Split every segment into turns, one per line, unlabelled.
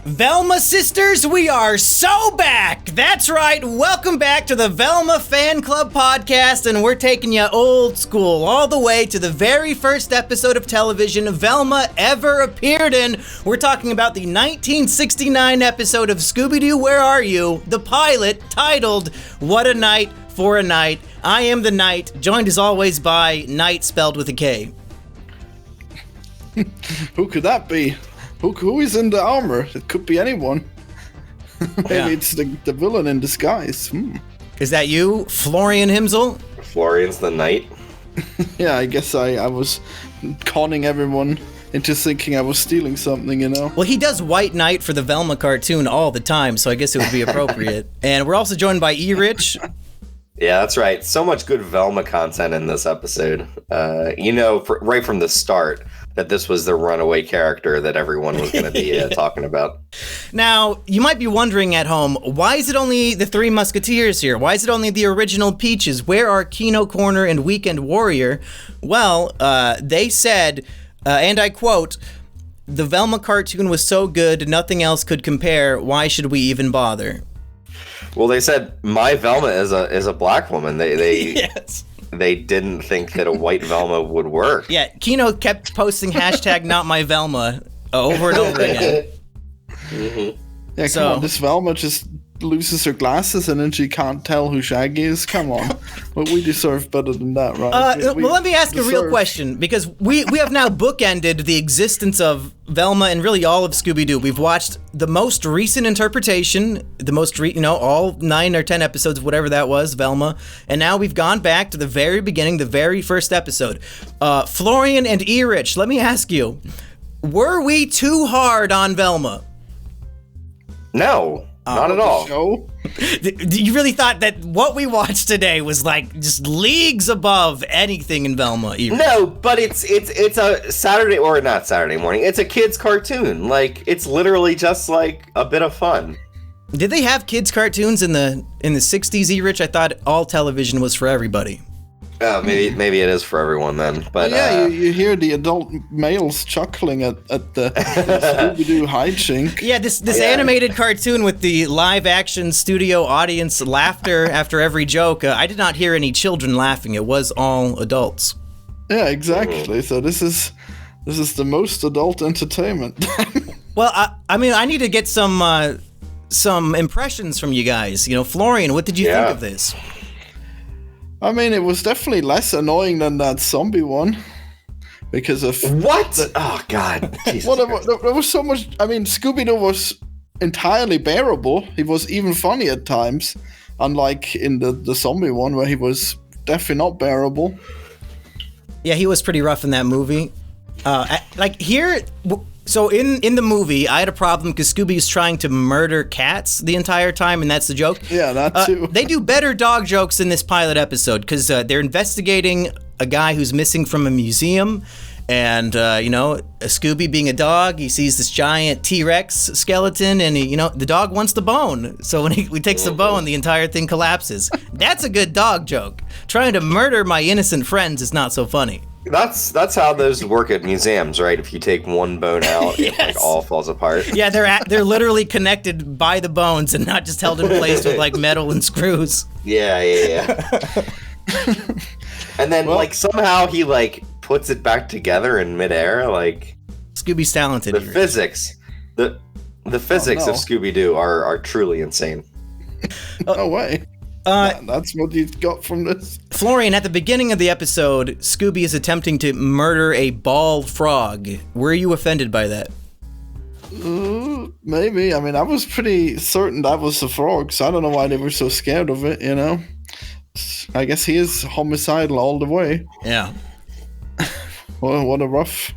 Velma sisters, we are so back! That's right, welcome back to the Velma Fan Club podcast, and we're taking you old school, all the way to the very first episode of television Velma ever appeared in. We're talking about the 1969 episode of Scooby-Doo, Where Are You?, the pilot, titled, What a Night for a Night. I am the Knight, joined as always by Knight spelled with a K.
Who could that be? Who is in the armor? It could be anyone. Maybe it's the villain in disguise.
Is that you, Florian Himsel?
Florian's the knight.
Yeah, I guess I was conning everyone into thinking I was stealing something, you know?
Well, he does White Knight for the Velma cartoon all the time, so I guess it would be appropriate. And we're also joined by E-Rich.
Yeah, that's right. So much good Velma content in this episode. Right from the start, that this was the runaway character that everyone was going to be talking about.
Now, you might be wondering at home, why is it only the Three Musketeers here? Why is it only the original Peaches? Where are Kino Corner and Weekend Warrior? Well, they said, and I quote, "The Velma cartoon was so good, nothing else could compare. Why should we even bother?"
Well, they said, my Velma is a black woman. They
Yes.
They didn't think that a white Velma would work.
Yeah, Kino kept posting hashtag not my Velma over and over again.
Mm-hmm.
Yeah, come on, this Velma just loses her glasses and then she can't tell who Shaggy is. Come on. But we deserve better than that, right?
Well, let me ask a real question, because we have now bookended the existence of Velma and really all of Scooby-Doo. We've watched the most recent interpretation, all 9 or 10 episodes, whatever that was, Velma, and now we've gone back to the very beginning, the very first episode. Florian and E-Rich, let me ask you, were we too hard on Velma?
No. Not at all.
Show?
You really thought that what we watched today was like just leagues above anything in Velma?
No, but it's a Saturday, or not Saturday morning. It's a kid's cartoon. Like, it's literally just like a bit of fun.
Did they have kids cartoons in the 60s, E-Rich? I thought all television was for everybody.
Maybe it is for everyone then. But
yeah, you hear the adult males chuckling at the Scooby-Doo hijink.
Yeah, this animated cartoon with the live-action studio audience laughter after every joke. I did not hear any children laughing. It was all adults.
Yeah, exactly. So this is the most adult entertainment.
Well, I need to get some impressions from you guys. Florian, what did you think of this?
I mean, it was definitely less annoying than that zombie one because of
what? Oh God!
Well, there was so much. I mean, Scooby-Doo was entirely bearable. He was even funny at times, unlike in the zombie one where he was definitely not bearable.
Yeah, he was pretty rough in that movie. So in the movie, I had a problem because Scooby's trying to murder cats the entire time, and that's the joke.
Yeah, that too.
They do better dog jokes in this pilot episode because they're investigating a guy who's missing from a museum, and Scooby being a dog, he sees this giant T-Rex skeleton, and the dog wants the bone. So when he takes the bone, the entire thing collapses. That's a good dog joke. Trying to murder my innocent friends is not so funny.
That's how those work at museums, right? If you take one bone out,
Yes.
It all falls apart.
Yeah, they're literally connected by the bones and not just held in place with like metal and screws.
Yeah. And then somehow he puts it back together in midair.
Scooby's talented.
The physics of Scooby-Doo are truly insane.
No way. That's what you got from this.
Florian, at the beginning of the episode, Scooby is attempting to murder a bald frog. Were you offended by that?
Maybe. I mean, I was pretty certain that was a frog, so I don't know why they were so scared of it, I guess he is homicidal all the way.
Yeah.
Well, what a rough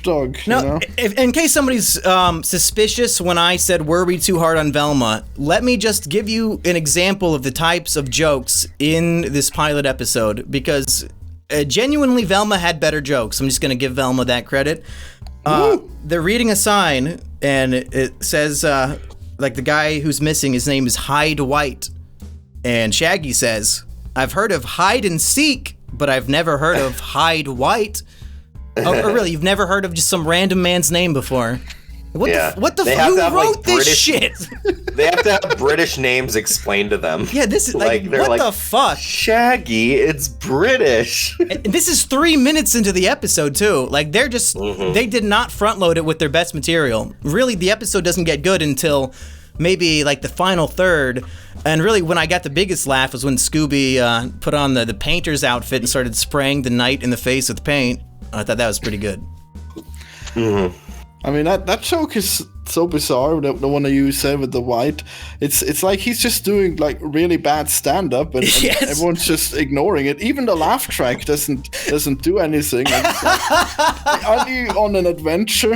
dog.
No, in case somebody's suspicious when I said, were we too hard on Velma, let me just give you an example of the types of jokes in this pilot episode, because genuinely Velma had better jokes. I'm just going to give Velma that credit. They're reading a sign, and it says, the guy who's missing, his name is Hyde White. And Shaggy says, I've heard of hide and seek, but I've never heard of Hyde White. Or really, you've never heard of just some random man's name before? What the
They
fuck?
have
Who
to have,
wrote
like,
this
British-
shit?
They have to have British names explained to them.
Yeah, this is like
they're
what
like,
the fuck?
Shaggy, it's British.
And this is 3 minutes into the episode too. Like they're just they did not front load it with their best material. Really, the episode doesn't get good until maybe like the final third. And really, when I got the biggest laugh was when Scooby put on the painter's outfit and started spraying the knight in the face with paint. I thought that was pretty good.
I mean, that joke is so bizarre, the one that you said with the white. It's like he's just doing like really bad stand-up and
Yes.
everyone's just ignoring it. Even the laugh track doesn't do anything. And it's like, are you on an adventure?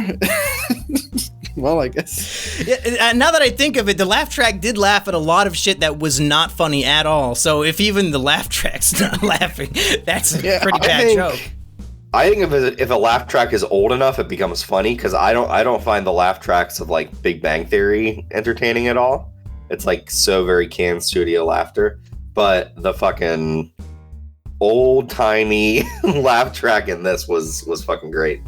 Well, I guess.
Yeah, now that I think of it, the laugh track did laugh at a lot of shit that was not funny at all. So if even the laugh track's not laughing, that's a pretty bad joke.
I think if a laugh track is old enough, it becomes funny because I don't find the laugh tracks of like Big Bang Theory entertaining at all. It's like so very canned studio laughter, but the fucking old timey laugh track in this was fucking great.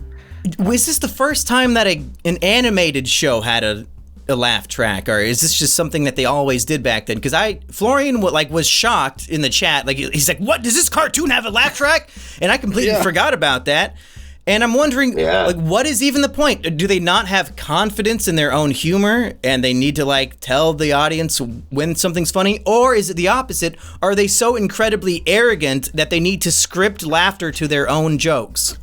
Was this the first time that an animated show had a laugh track, or is this just something that they always did back then? Because Florian was shocked in the chat. Like he's like, "What, does this cartoon have a laugh track?" And I completely forgot about that. And I'm wondering, like, what is even the point? Do they not have confidence in their own humor, and they need to like tell the audience when something's funny, or is it the opposite? Are they so incredibly arrogant that they need to script laughter to their own jokes?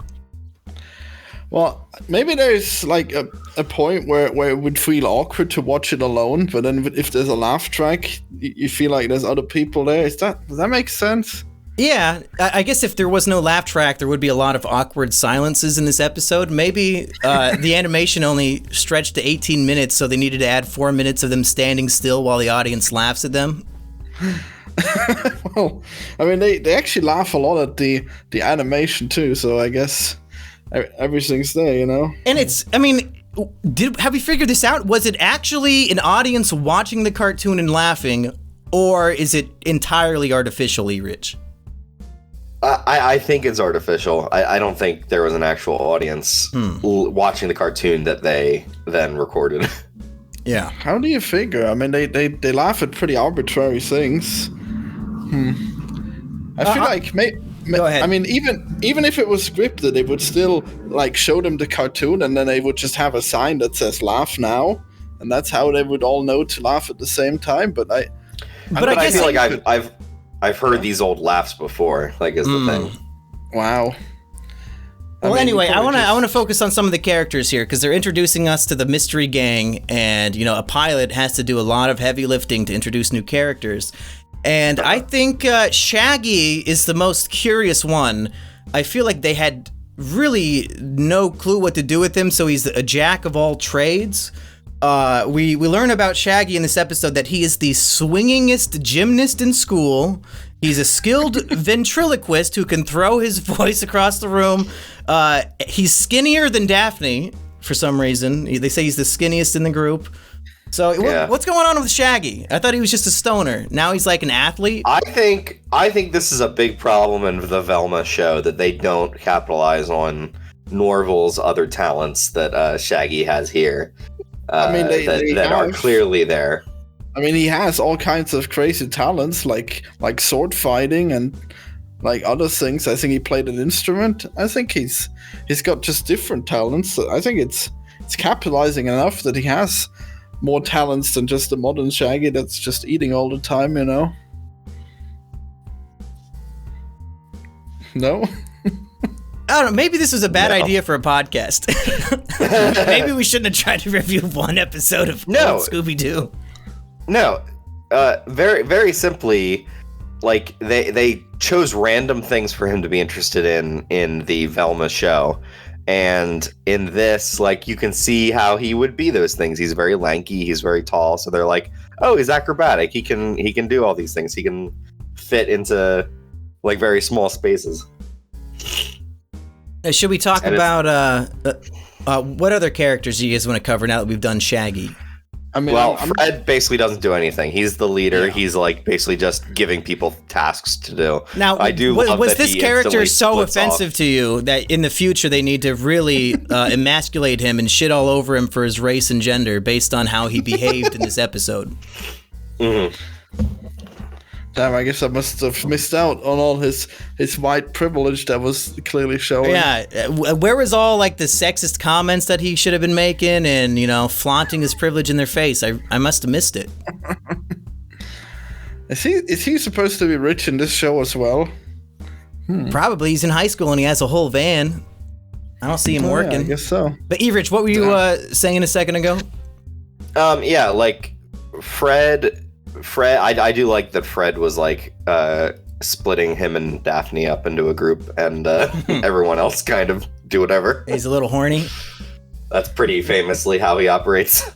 Well, maybe there's like a point where it would feel awkward to watch it alone, but then if there's a laugh track, you feel like there's other people there. Does that make sense?
Yeah, I guess if there was no laugh track, there would be a lot of awkward silences in this episode. Maybe the animation only stretched to 18 minutes, so they needed to add 4 minutes of them standing still while the audience laughs at them.
Well, I mean, they actually laugh a lot at the animation too, so I guess everything's there, you know?
And have we figured this out? Was it actually an audience watching the cartoon and laughing, or is it entirely artificially rich?
I think it's artificial. I don't think there was an actual audience watching the cartoon that they then recorded.
Yeah.
How do you figure? I mean, they laugh at pretty arbitrary things. I feel like
Go ahead.
I mean, even if it was scripted, they would still like show them the cartoon, and then they would just have a sign that says "Laugh now," and that's how they would all know to laugh at the same time. But I
feel like I've heard these old laughs before. Like, is the thing.
Wow.
Well, anyway, I want to focus on some of the characters here because they're introducing us to the mystery gang, and a pilot has to do a lot of heavy lifting to introduce new characters. And I think Shaggy is the most curious one. I feel like they had really no clue what to do with him, so he's a jack of all trades. We learn about Shaggy in this episode that he is the swingingest gymnast in school. He's a skilled ventriloquist who can throw his voice across the room. He's skinnier than Daphne for some reason. They say he's the skinniest in the group. So what's going on with Shaggy? I thought he was just a stoner. Now he's like an athlete.
I think this is a big problem in the Velma show that they don't capitalize on Norval's other talents that Shaggy has here.
I mean,
that are clearly there.
I mean, he has all kinds of crazy talents, like sword fighting and like other things. I think he played an instrument. I think he's got just different talents. I think it's capitalizing enough that he has more talents than just the modern Shaggy that's just eating all the time, No?
I don't know. Maybe this was a bad idea for a podcast. Maybe we shouldn't have tried to review one episode of old Scooby-Doo.
No. Very, very simply, like, they chose random things for him to be interested in the Velma show. And in this, like, you can see how he would be those things. He's very lanky. He's very tall. So they're like, oh, he's acrobatic. He can do all these things. He can fit into, like, very small spaces.
Should we talk about what other characters do you guys want to cover now that we've done Shaggy?
I mean,
well, Fred basically doesn't do anything. He's the leader.
Yeah.
He's like basically just giving people tasks to do.
Now,
I do love
was
that
this
he
character
instantly
so
splits
offensive
off.
to you that in the future they need to really emasculate him and shit all over him for his race and gender based on how he behaved in this episode?
Mhm.
Damn, I guess I must have missed out on all his white privilege that was clearly showing.
Yeah, where was all like the sexist comments that he should have been making and, you know, flaunting his privilege in their face? I must have missed it.
Is he supposed to be rich in this show as well?
Probably. He's in high school and he has a whole van. I don't see him
Yeah,
working.
I guess so.
But Everich, what were you saying a second ago?
Yeah, like Fred, I do like that Fred was like splitting him and Daphne up into a group, and everyone else kind of do whatever.
He's a little horny.
That's pretty famously how he operates.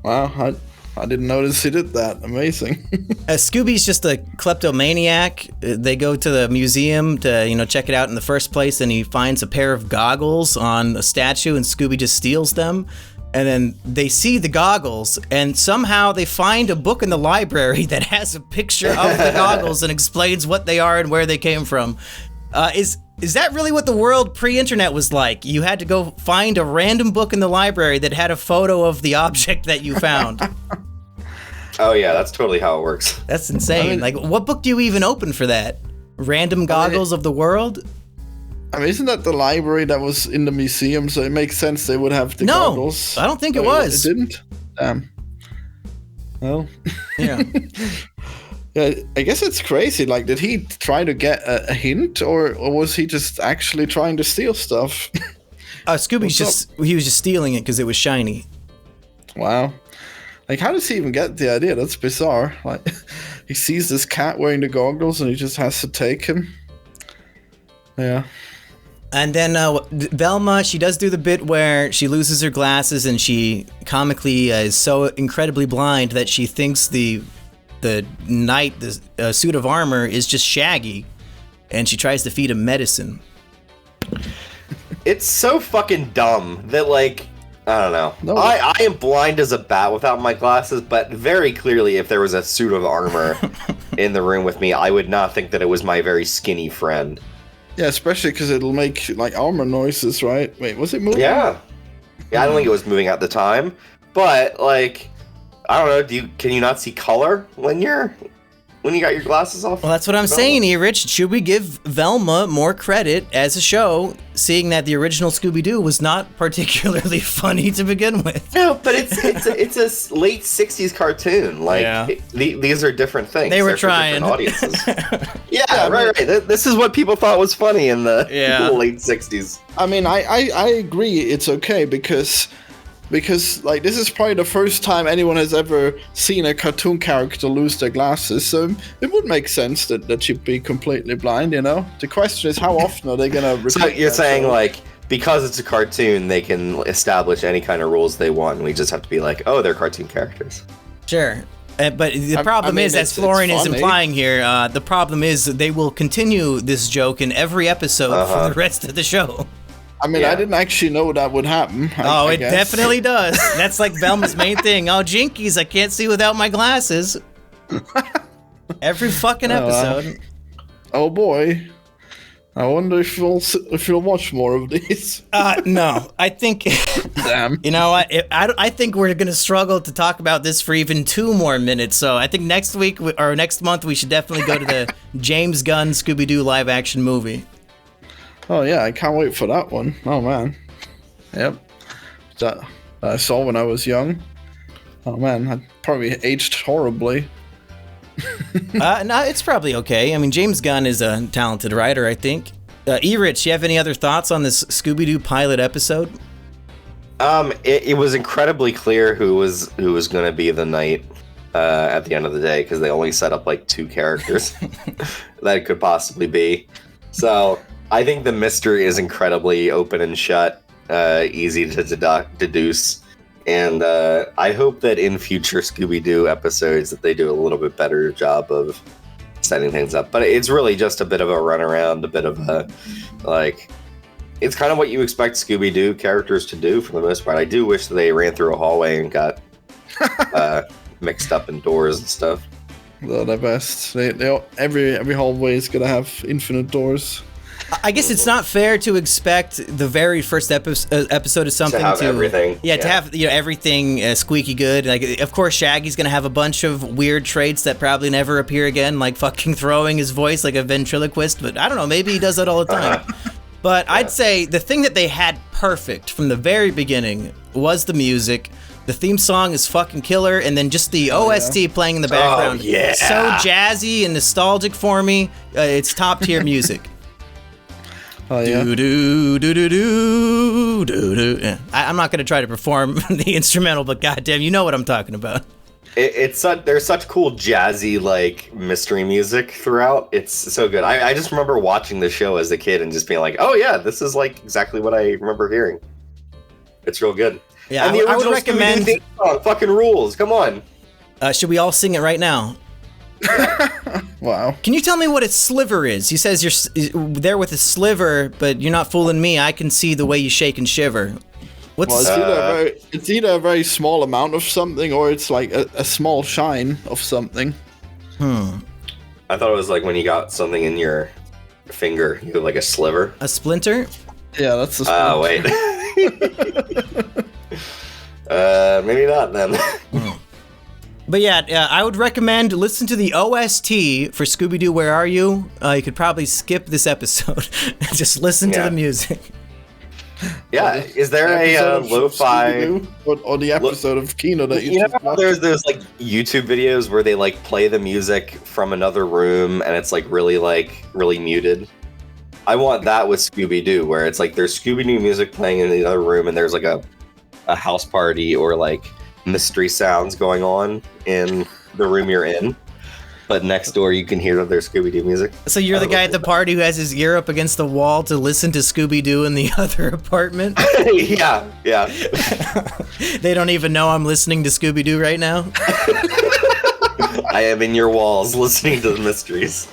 Wow, I didn't notice he did that. Amazing.
Scooby's just a kleptomaniac. They go to the museum to, you know, check it out in the first place, and he finds a pair of goggles on a statue, and Scooby just steals them. And then they see the goggles, and somehow they find a book in the library that has a picture of the goggles and explains what they are and where they came from. Is that really what the world pre-internet was like? You had to go find a random book in the library that had a photo of the object that you found.
Oh yeah, that's totally how it works.
That's insane.
I mean-
Like, what book do you even open for that? Random Goggles of the World?
I mean, isn't that the library that was in the museum? So it makes sense they would have the
No,
goggles.
I don't think it
Oh,
was.
It didn't? Damn. Well,
Yeah.
yeah, I guess it's crazy. Like, did he try to get a hint, or was he just actually trying to steal stuff?
He was just stealing it because it was shiny.
Wow. Like, how does he even get the idea? That's bizarre. Like, he sees this cat wearing the goggles and he just has to take him. Yeah.
And then Velma, she does do the bit where she loses her glasses and she comically is so incredibly blind that she thinks the suit of armor is just Shaggy, and she tries to feed him medicine.
It's so fucking dumb that, like, I don't know.
No.
I am blind as a bat without my glasses, but very clearly if there was a suit of armor in the room with me, I would not think that it was my very skinny friend.
Yeah, especially because it'll make, like, armor noises, right? Wait, was it moving?
Yeah. Yeah, I don't think it was moving at the time, but, like, I don't know, can you not see color when you got your glasses off?
Well, that's what I'm saying here, Rich. Should we give Velma more credit as a show, seeing that the original Scooby-Doo was not particularly funny to begin with?
No, but it's a late '60s cartoon. Like,
Yeah.
these are different things.
They were
They're for different
trying.
audiences. Yeah, right. This is what people thought was funny in the late '60s.
I mean, I agree it's okay because like, this is probably the first time anyone has ever seen a cartoon character lose their glasses, so it would make sense that she'd be completely blind, you know? The question is, how often are they gonna repeat
So you're
that
saying,
show?
like, because it's a cartoon, they can establish any kind of rules they want, and we just have to be like, oh, they're cartoon characters.
Sure. But the problem
mean,
is, as
it's
Florian is
funny.
implying here, the problem is they will continue this joke in every episode for the rest of the show.
I mean,
Yeah.
I didn't actually know that would happen. I
It
guess.
definitely does. That's like Velma's main thing. Oh, jinkies, I can't see without my glasses. Every fucking episode.
Oh boy. I wonder if you'll watch more of these.
No, I think,
Damn.
you know what? I think we're going to struggle to talk about this for even 2 more minutes. So I think next week or next month, we should definitely go to the James Gunn Scooby-Doo live action movie.
Oh yeah, I can't wait for that one. Oh man. Yep. That I saw when I was young. Oh man, I probably aged horribly.
No, it's probably okay. I mean, James Gunn is a talented writer, I think. E-Rich, you have any other thoughts on this Scooby-Doo pilot episode?
It was incredibly clear who was going to be the knight at the end of the day, because they only set up like 2 characters that it could possibly be. So I think the mystery is incredibly open and shut, easy to deduce. And I hope that in future Scooby-Doo episodes that they do a little bit better job of setting things up. But it's really just a bit of a runaround, a bit of a, like, it's kind of what you expect Scooby-Doo characters to do for the most part. I do wish they ran through a hallway and got mixed up in doors and stuff.
They're the best. Every hallway is gonna have infinite doors.
I guess it's not fair to expect the very first episode of something
to have everything.
Yeah, to have everything squeaky good. Like, of course, Shaggy's gonna have a bunch of weird traits that probably never appear again, like fucking throwing his voice like a ventriloquist. But I don't know, maybe he does that all the time. But I'd say the thing that they had perfect from the very beginning was the music. The theme song is fucking killer, and then just the OST playing in the background.
Oh, yeah.
So jazzy and nostalgic for me. It's top tier music.
Oh yeah.
Do do do do do do do. Yeah. I'm not gonna try to perform the instrumental, but goddamn, you know what I'm talking about.
There's such cool jazzy like mystery music throughout. It's so good. I just remember watching the show as a kid and just being like, oh yeah, this is like exactly what I remember hearing. It's real good.
Yeah,
and the
I would
original
recommend.
Scooby-Doo theme song fucking rules. Come on.
Should we all sing it right now?
Wow.
Can you tell me what a sliver is? You says you're there with a sliver, but you're not fooling me. I can see the way you shake and shiver. What's
Well, it's either a very small amount of something, or it's like a small shine of something.
I thought it was like when you got something in your finger, you have like a sliver.
a splinter?
Yeah, that's the.
Oh wait. Maybe not then.
But yeah, I would recommend listen to the OST for Scooby-Doo, Where Are You? You could probably skip this episode. Just listen to the music.
Yeah, is there a lo-fi
or the episode of Kino that
you know how there's like YouTube videos where they like play the music from another room and it's like really muted? I want that with Scooby-Doo, where it's like there's Scooby-Doo music playing in the other room and there's like a house party or like mystery sounds going on in the room you're in, but next door you can hear their Scooby-Doo music.
So you're the guy at the party who has his ear up against the wall to listen to Scooby-Doo in the other apartment?
yeah.
Mm-hmm.
They
don't even know I'm listening to Scooby-Doo right now?
I am in your walls listening to the mysteries.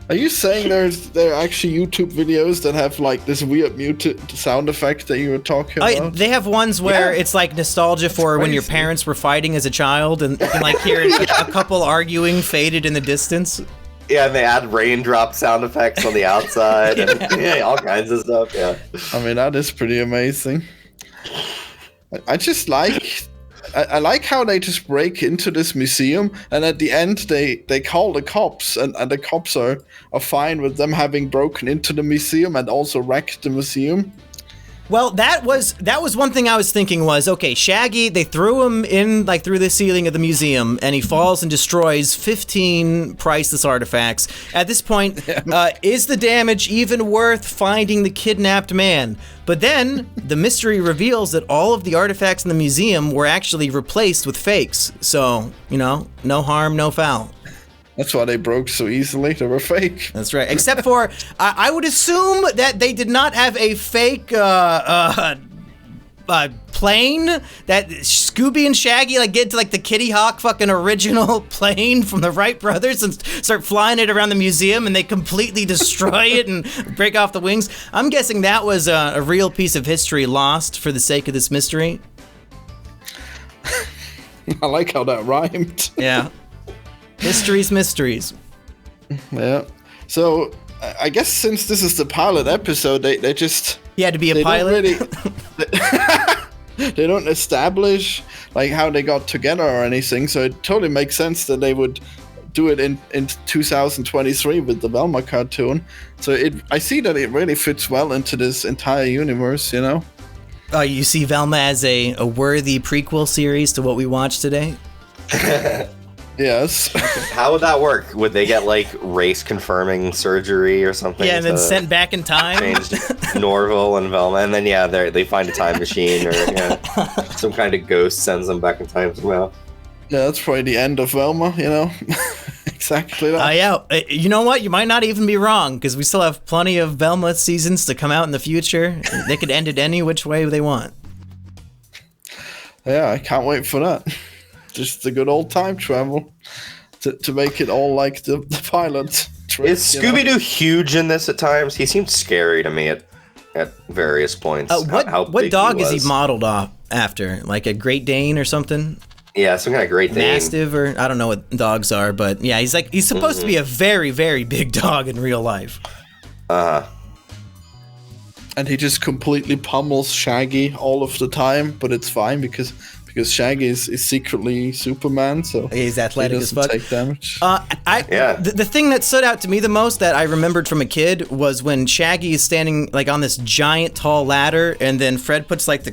Are you saying there are actually YouTube videos that have like this weird muted sound effect that you were talking about?
They have ones where it's like nostalgia for when your parents were fighting as a child, and you can like hear a couple arguing faded in the distance.
Yeah, and they add raindrop sound effects on the outside and all kinds of stuff. Yeah,
I mean that is pretty amazing. I just like. I like how they just break into this museum, and at the end they call the cops, and the cops are fine with them having broken into the museum and also wrecked the museum.
Well, that was one thing I was thinking was, okay, Shaggy, they threw him in like through the ceiling of the museum, and he falls and destroys 15 priceless artifacts. At this point, is the damage even worth finding the kidnapped man? But then the mystery reveals that all of the artifacts in the museum were actually replaced with fakes. So, no harm, no foul.
That's why they broke so easily. They were fake.
That's right. Except for, I would assume that they did not have a fake plane that Scooby and Shaggy like get to like the Kitty Hawk fucking original plane from the Wright brothers and start flying it around the museum, and they completely destroy it and break off the wings. I'm guessing that was a real piece of history lost for the sake of this mystery.
I like how that rhymed.
Yeah. Mysteries.
Yeah. So I guess since this is the pilot episode, they just
he had to be a pilot.
They don't establish like how they got together or anything, so it totally makes sense that they would do it in 2023 with the Velma cartoon. So I see that it really fits well into this entire universe,
You see Velma as a worthy prequel series to what we watched today?
Yes.
How would that work? Would they get like race confirming surgery or something?
Yeah, and then sent back in time.
Changed Norval and Velma, and then they find a time machine or some kind of ghost sends them back in time somehow.
Yeah, that's probably the end of Velma. Exactly that.
Yeah. You know what? You might not even be wrong, because we still have plenty of Velma seasons to come out in the future. They could end it any which way they want.
Yeah, I can't wait for that. Just the good old time travel to make it all like the pilot trick.
Is Scooby-Doo huge in this at times? He seemed scary to me. at various points. How
What
big
dog is
was.
he modeled off after? Like a Great Dane or something?
Yeah, some kind of Great Dane.
Mastiff, or I don't know what dogs are, but yeah, he's supposed to be a very, very big dog in real life.
And he just completely pummels Shaggy all of the time, but it's fine because Shaggy is secretly Superman, so
He's athletic
he
as
doesn't
fuck.
take damage.
The thing that stood out to me the most that I remembered from a kid was when Shaggy is standing like on this giant tall ladder, and then Fred puts like the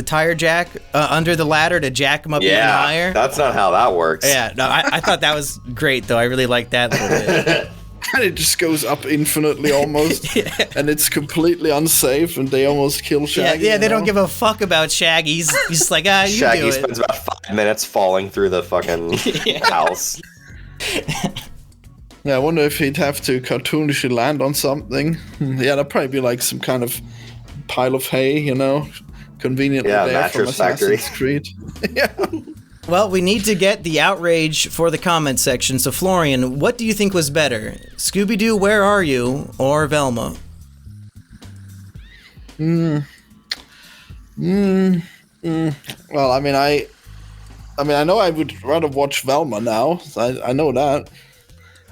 tire jack under the ladder to jack him up even higher.
That's not how that works.
Yeah, no, I thought that was great though. I really liked that little bit.
And it just goes up infinitely almost, and it's completely unsafe, and they almost kill Shaggy.
Yeah, they don't give a fuck about Shaggy. He's just like, you
Shaggy
do it.
spends about 5 minutes falling through the fucking house.
Yeah, I wonder if he'd have to cartoonishly land on something. Yeah, that'd probably be like some kind of pile of hay, conveniently there from
mattress factory.
Assassin's Creed. Yeah.
Well, we need to get the outrage for the comment section. So, Florian, what do you think was better? Scooby-Doo, Where Are You, or Velma?
Well, I mean, I know I would rather watch Velma now. I know that.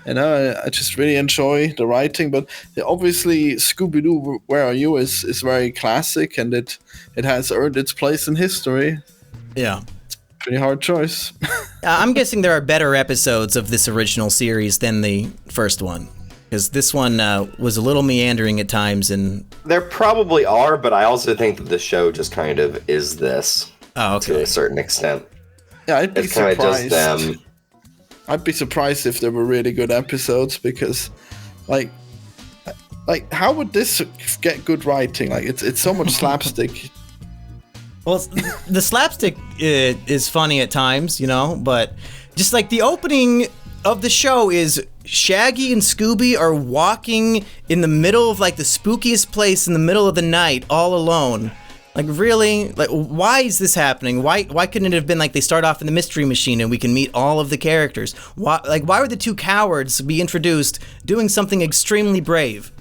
I just really enjoy the writing, but obviously Scooby-Doo, Where Are You is very classic, and it has earned its place in history.
Yeah.
Pretty hard choice.
I'm guessing there are better episodes of this original series than the first one, because this one was a little meandering at times. And
There probably are, but I also think that the show just kind of is this to a certain extent.
Yeah, I'd be
It's kind of just
surprised.
them.
I'd be surprised if there were really good episodes, because, like how would this get good writing? Like, it's so much slapstick.
Well, the slapstick is funny at times, but just like the opening of the show is Shaggy and Scooby are walking in the middle of like the spookiest place in the middle of the night all alone. Like, really? Like, why is this happening? Why couldn't it have been like they start off in the Mystery Machine and we can meet all of the characters? Why would the two cowards be introduced doing something extremely brave?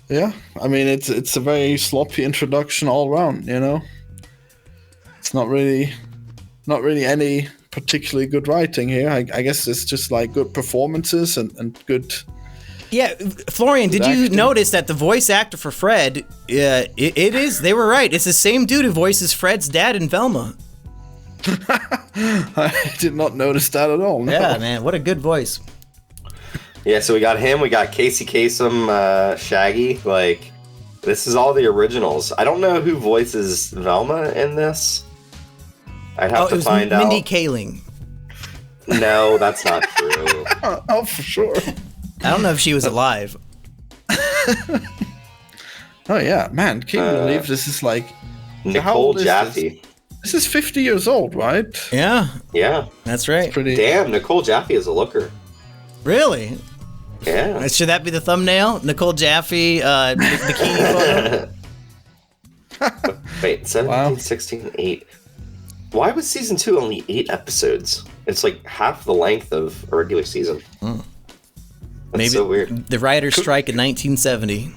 Yeah, I mean, it's a very sloppy introduction all around. It's not really any particularly good writing here. I guess it's just like good performances and good.
Yeah, Florian, did you notice that the voice actor for Fred, it is, they were right, it's the same dude who voices Fred's dad in Velma.
I did not notice that at all. No.
Yeah, man, what a good voice.
Yeah, so we got him, we got Casey Kasem, Shaggy. Like, this is all the originals. I don't know who voices Velma in this. I'd have to find out.
Mindy Kaling.
No, that's not true.
Oh, for sure.
I don't know if she was alive.
Oh yeah, man, can you believe this is like how
Nicole
old is
Jaffe.
This is 50 years old, right?
Yeah,
Yeah.
that's right.
Pretty.
Damn, Nicole Jaffe is a looker.
Really?
Yeah.
Should that be the thumbnail? Nicole Jaffe, bikini photo?
Wait, 17,
Wow.
16, 8. Why was season 2 only 8 episodes? It's like half the length of a regular season. That's
Maybe
so weird.
the writer's strike in 1970.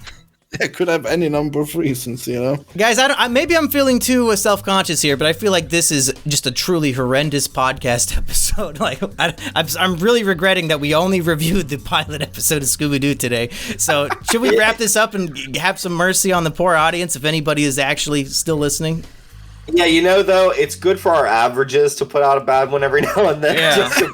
It could have any number of reasons,
Guys, maybe I'm feeling too self-conscious here, but I feel like this is just a truly horrendous podcast episode. Like, I'm really regretting that we only reviewed the pilot episode of Scooby-Doo today. So, should we wrap this up and have some mercy on the poor audience if anybody is actually still listening?
Yeah, though, it's good for our averages to put out a bad one every now and then,
Yeah.
just so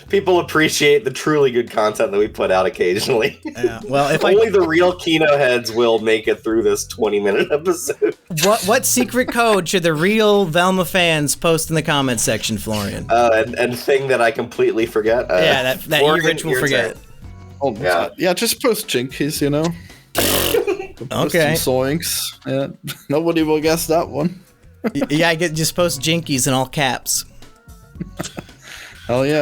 people appreciate the truly good content that we put out occasionally.
Yeah. Well, if
Only the real Kino heads will make it through this 20-minute episode.
what secret code should the real Velma fans post in the comments section, Florian?
And thing that I completely forget.
That
Florian,
Rich will
your
forget.
turn.
Oh, yeah, just post Jinkies, Post
Okay.
some Zoinks. Yeah, nobody will guess that one.
Yeah, just post Jinkies in all caps.
Hell yeah.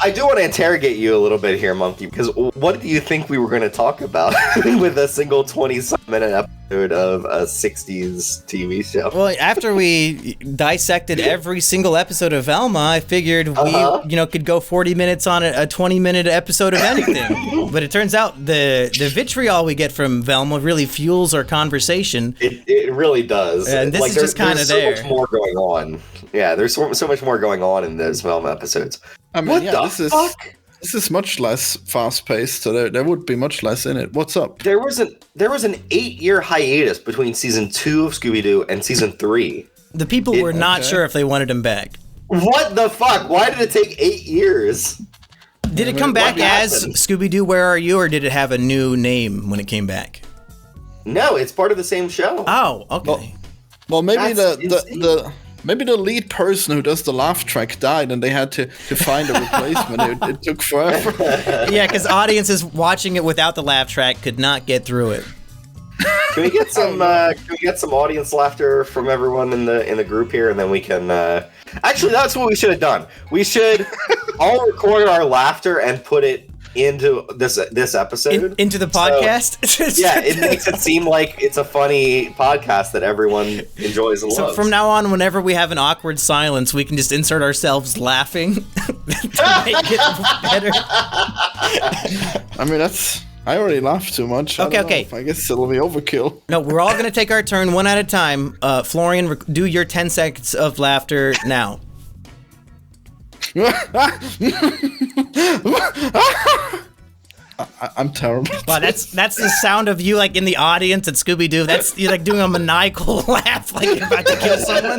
I do want to interrogate you a little bit here, Monkey, because what do you think we were going to talk about with a single 20-minute episode of a 60s TV show?
Well, after we dissected every single episode of Velma, I figured we, could go 40 minutes on a 20-minute episode of anything. But it turns out the vitriol we get from Velma really fuels our conversation.
It really does.
And this is just kind of there.
There's so much more going on. Yeah, there's so much more going on in those Velma episodes.
I mean, this is much less fast-paced, so there would be much less in it. What's up?
There was an 8-year hiatus between season 2 of Scooby-Doo and season 3.
The people were not sure if they wanted him back.
What the fuck? Why did it take 8 years?
Did it come back as Scooby-Doo, Where Are You, or did it have a new name when it came back?
No, it's part of the same show.
Oh, okay.
Well, maybe maybe the lead person who does the laugh track died, and they had to find a replacement. It took forever.
Yeah, because audiences watching it without the laugh track could not get through it.
Can we get some? Can we get some audience laughter from everyone in the group here, and then we can. Actually, that's what we should have done. We should all record our laughter and put it into this episode
into the podcast.
So, yeah, it makes it seem like it's a funny podcast that everyone enjoys and loves.
So from now on, whenever we have an awkward silence, we can just insert ourselves laughing to make it better.
I mean, I already laughed too much.
Okay.
I guess it'll be overkill.
No, we're all going to take our turn one at a time. Florian, do your 10 seconds of laughter now.
I'm terrible.
Wow, that's the sound of you like in the audience at Scooby-Doo. That's you like doing a maniacal laugh, like you're about to kill someone.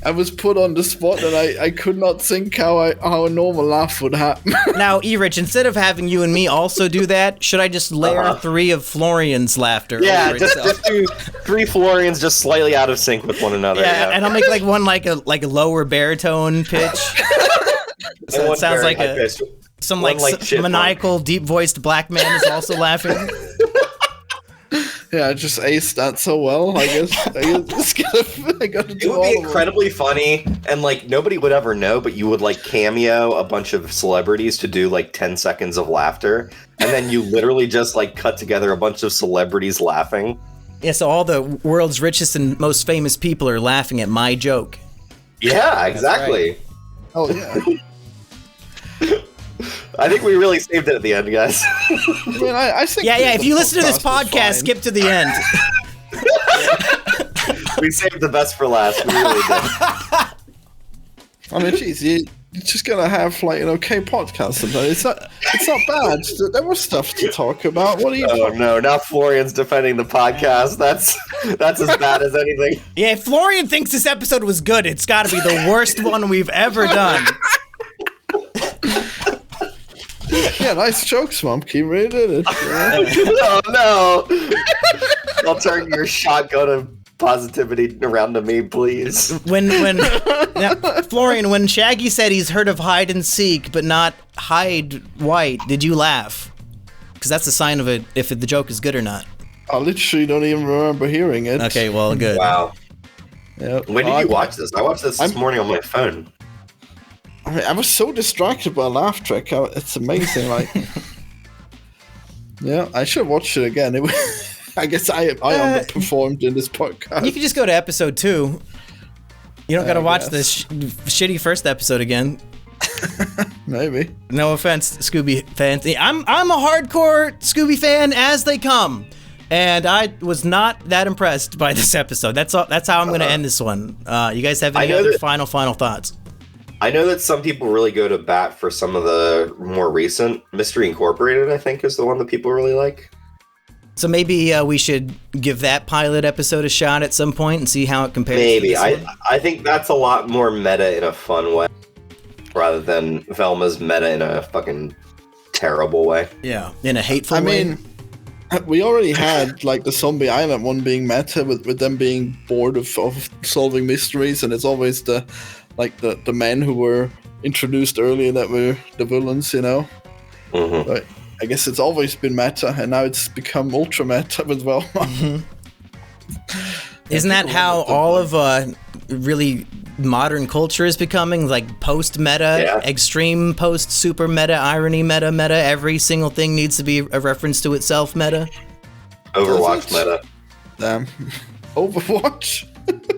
I was put on the spot and I could not think how a normal laugh would happen.
Now, E-Rich, instead of having you and me also do that, should I just layer 3 of Florian's laughter?
Yeah,
over
just
itself?
do 3 Florians just slightly out of sync with one another.
Yeah, and I'll make like one like a lower baritone pitch. So it sounds like some maniacal, deep-voiced black man is also laughing.
Yeah, I just aced that so well. I guess I gotta do
it would be incredibly funny, and like nobody would ever know, but you would like cameo a bunch of celebrities to do like 10 seconds of laughter, and then you literally just like cut together a bunch of celebrities laughing.
Yeah, so all the world's richest and most famous people are laughing at my joke.
Yeah, exactly.
Right.
Oh yeah.
I think we really saved it at the end, guys.
I mean, I think.
Yeah. If you listen to this podcast, skip to the end.
We saved the best for last. We really did.
I mean, geez, you just gotta have like an okay podcast sometimes. It's not bad. There was stuff to talk about. What are you?
Oh no! Now Florian's defending the podcast. That's as bad as anything.
Yeah, if Florian thinks this episode was good, it's got to be the worst one we've ever done.
Yeah, nice jokes, Mom. Keep really did it.
Oh no! I'll turn your shotgun of positivity around to me, please.
Now, Florian, when Shaggy said he's heard of hide and seek, but not hide white, did you laugh? Because that's a sign of it if the joke is good or not.
I literally don't even remember hearing it.
Okay, well, good.
Wow.
Yeah.
When did you watch this? I watched this morning on my phone.
I mean, I was so distracted by a laugh track. It's amazing. Like, yeah, I should watch it again. I guess I underperformed in this podcast.
You can just go to episode 2. You don't got to watch the shitty first episode again.
Maybe.
No offense, Scooby fans. I'm a hardcore Scooby fan as they come, and I was not that impressed by this episode. That's how I'm going to end this one. You guys have any other final thoughts?
I know that some people really go to bat for some of the more recent. Mystery Incorporated, I think, is the one that people really like.
So maybe we should give that pilot episode a shot at some point and see how it compares.
Maybe. I think that's a lot more meta in a fun way, rather than Velma's meta in a fucking terrible way.
Yeah, in a hateful way.
I mean, we already had like the Zombie Island one being meta with them being bored of solving mysteries, and it's always the men who were introduced earlier that were the villains, you know.
Mm-hmm.
But I guess it's always been meta, and now it's become ultra meta with Velma.
Mm-hmm. Isn't that how all of really modern culture is becoming, like post-meta, extreme post-super meta, irony meta, every single thing needs to be a reference to itself meta.
Overwatch meta.
Damn. Overwatch?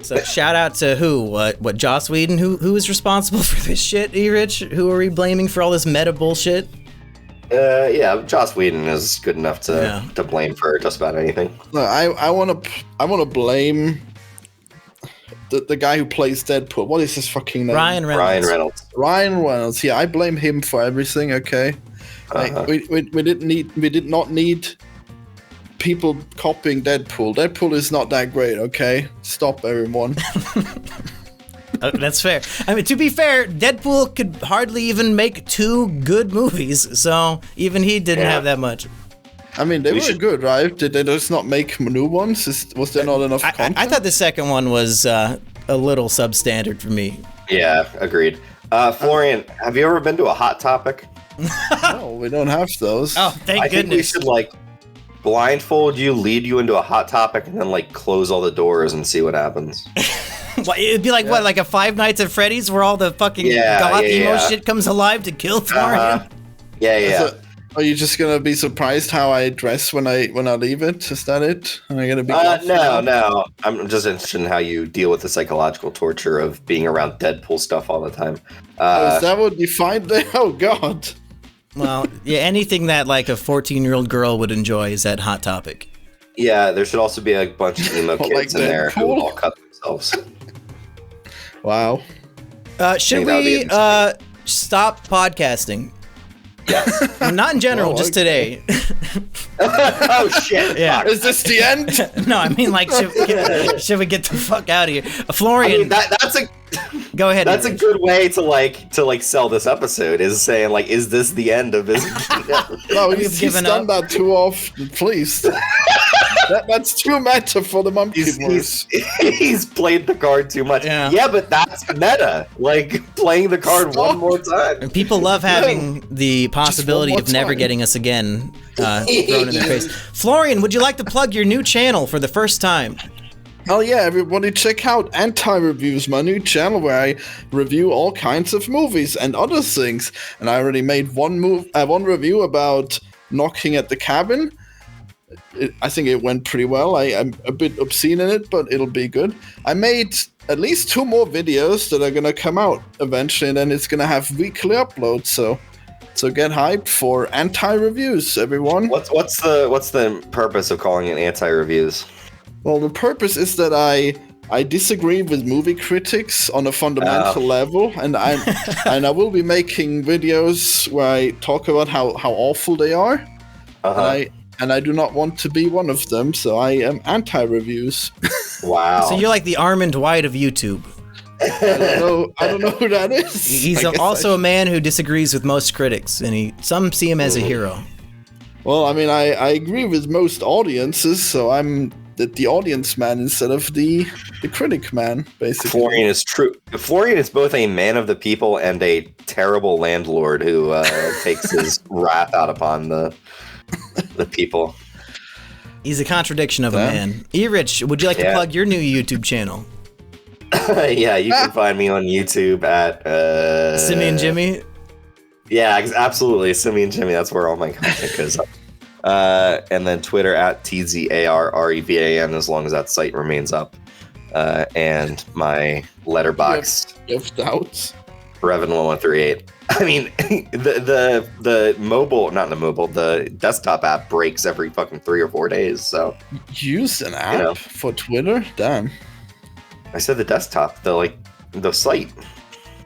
So shout out to who? What Joss Whedon? Who is responsible for this shit, E-Rich? Who are we blaming for all this meta bullshit?
Yeah, Joss Whedon is good enough to blame for just about anything.
No, I wanna blame the guy who plays Deadpool. What is his fucking name?
Ryan Reynolds.
Ryan Reynolds. Yeah, I blame him for everything. Okay, like, we did not need people copying Deadpool. Deadpool is not that great. Okay, stop everyone.
That's fair. I mean, to be fair, Deadpool could hardly even make 2 good movies, so even he didn't have that much.
I mean, they were good, right? Did they just not make new ones? Was there not enough content?
I thought the second one was a little substandard for me.
Yeah, agreed. Florian, have you ever been to a Hot Topic?
No, we don't have those.
Oh, thank goodness.
Think we should, blindfold you, lead you into a Hot Topic, and then, close all the doors and see what happens.
Well, it'd be like, what, like a Five Nights at Freddy's where all the fucking goth emo shit comes alive to kill Florian?
Yeah.
So, are you just gonna be surprised how I dress when I leave it? Is that it? Am I gonna be?
No. I'm just interested in how you deal with the psychological torture of being around Deadpool stuff all the time.
Is that what you find there? Oh God.
Well, yeah, anything that like a 14-year-old girl would enjoy is that Hot Topic.
Yeah, there should also be a bunch of emo kids in there who all cut themselves.
Wow.
Should we stop podcasting?
Yes.
Not in general, just today.
Oh shit!
Yeah. Is this the end?
No, I mean, like, should we get the fuck out of here? Florian,
I mean, that's a
go ahead.
That's a good way to sell this episode. Is saying is this the end of his?
No, he's done that too often. Please. That's too meta for the monkey.
He's played the card too much. Yeah, but that's meta. Playing the card one more time.
And people love having the possibility of never getting us again thrown in their face. Florian, would you like to plug your new channel for the first time?
Oh yeah, everybody check out Anti-Reviews, my new channel where I review all kinds of movies and other things. And I already made one review about Knocking at the Cabin. I think it went pretty well. I'm a bit obscene in it, but it'll be good. I made at least 2 more videos that are gonna come out eventually, and then it's gonna have weekly uploads. So get hyped for Anti-Reviews, everyone.
What's the purpose of calling it Anti-Reviews?
Well, the purpose is that I disagree with movie critics on a fundamental level, and I will be making videos where I talk about how awful they are. And I do not want to be one of them, so I am Anti-Reviews.
Wow.
So you're like the Armand White of YouTube.
I don't know who that is.
He's also a man who disagrees with most critics, and some see him as a hero.
Well, I mean, I agree with most audiences, so I'm the audience man instead of the critic man, basically.
Florian is true. Florian is both a man of the people and a terrible landlord who takes his wrath out upon the people.
He's a contradiction of a man. E-Rich, would you like to plug your new YouTube channel?
Yeah, you can find me on YouTube at
Simian Jimmy.
Yeah, absolutely, Simian Jimmy. That's where all my content goes up. And then Twitter at TZARREVAN, as long as that site remains up. And my letterbox.
You have doubts?
Revan1138. I mean, the mobile, not the mobile, the desktop app breaks every fucking 3 or 4 days. So
use an app for Twitter? Damn.
I said the desktop, the site,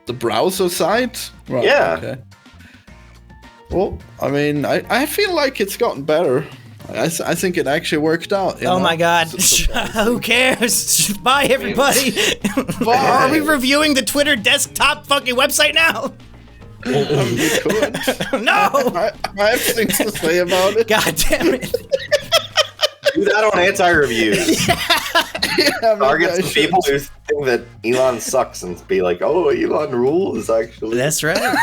the browser site. Right,
yeah.
Okay. Well, I mean, I feel like it's gotten better. I think it actually worked out.
Oh my God! Who cares? Bye, everybody.
Bye.
Are we reviewing the Twitter desktop fucking website now?
You could.
No.
I have things to say about it.
God damn it.
Do that on Anti-Reviews. Target some people who think that Elon sucks and be like, oh, Elon rules, actually.
That's right.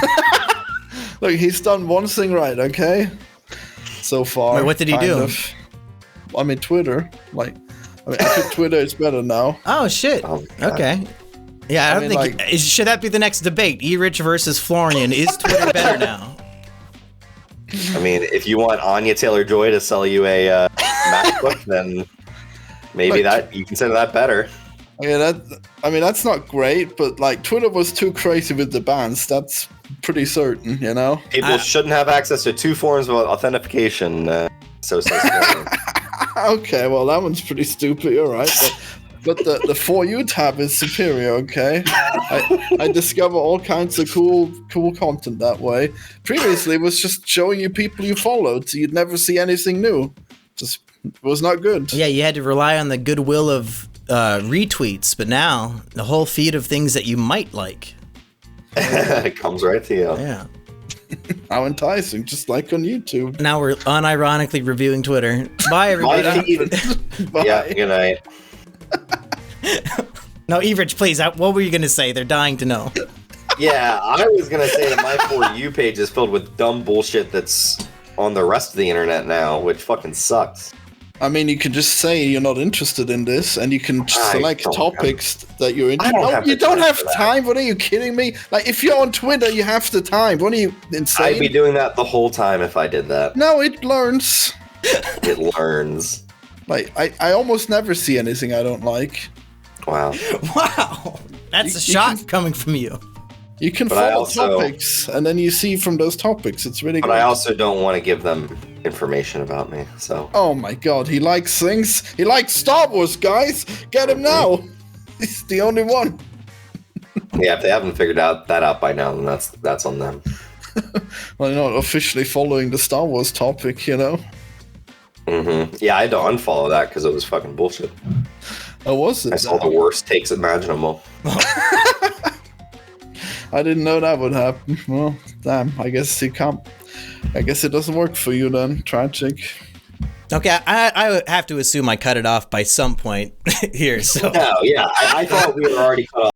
Look, he's done one thing right, okay? So far.
Wait, what did he do?
I mean, Twitter. I think Twitter is better now.
Oh, shit. Okay. Yeah, I don't think should that be the next debate? E-Rich versus Florian. Is Twitter better now?
I mean, if you want Anya Taylor-Joy to sell you a MacBook, then maybe that you consider that better.
I mean that's not great, but like Twitter was too crazy with the bans. That's pretty certain, you know.
People shouldn't have access to two forms of authentication. So
Okay, well that one's pretty stupid. You're right, but the For You tab is superior. Okay, I discover all kinds of cool content that way. Previously, it was just showing you people you followed, so you'd never see anything new. Just was not good.
Yeah, you had to rely on the goodwill of retweets, but now the whole feed of things that you might like.
It comes right to you.
Yeah.
How enticing, just like on YouTube.
Now we're unironically reviewing Twitter. Bye, everybody.
Bye.
Yeah, good night.
No, E-Rich, please. What were you going to say? They're dying to know.
Yeah, I was going to say that my For You page is filled with dumb bullshit that's on the rest of the internet now, which fucking sucks.
I mean, you can just say you're not interested in this, and you can select topics that you're interested in. You don't have time? What are you kidding me? Like, if you're on Twitter, you have the time. What are you, insane?
I'd be doing that the whole time if I did that.
No, it learns.
It learns.
Like, I almost never see anything I don't like.
Wow.
Wow. That's a shock coming from you.
You can follow topics, and then you see from those topics. It's really good.
But I also don't want to give them information about me, so...
Oh my god, he likes things. He likes Star Wars, guys! Get him now! He's the only one.
Yeah, if they haven't figured that out by now, then that's on them.
Well, you're not officially following the Star Wars topic, you know?
Mm-hmm. Yeah, I had to unfollow that because it was fucking bullshit.
Oh, was it?
I saw the worst takes imaginable.
I didn't know that would happen. Well, damn. I guess you can't. I guess it doesn't work for you then. Tragic.
Okay, I have to assume I cut it off by some point here. So.
No, yeah, I thought we were already cut off.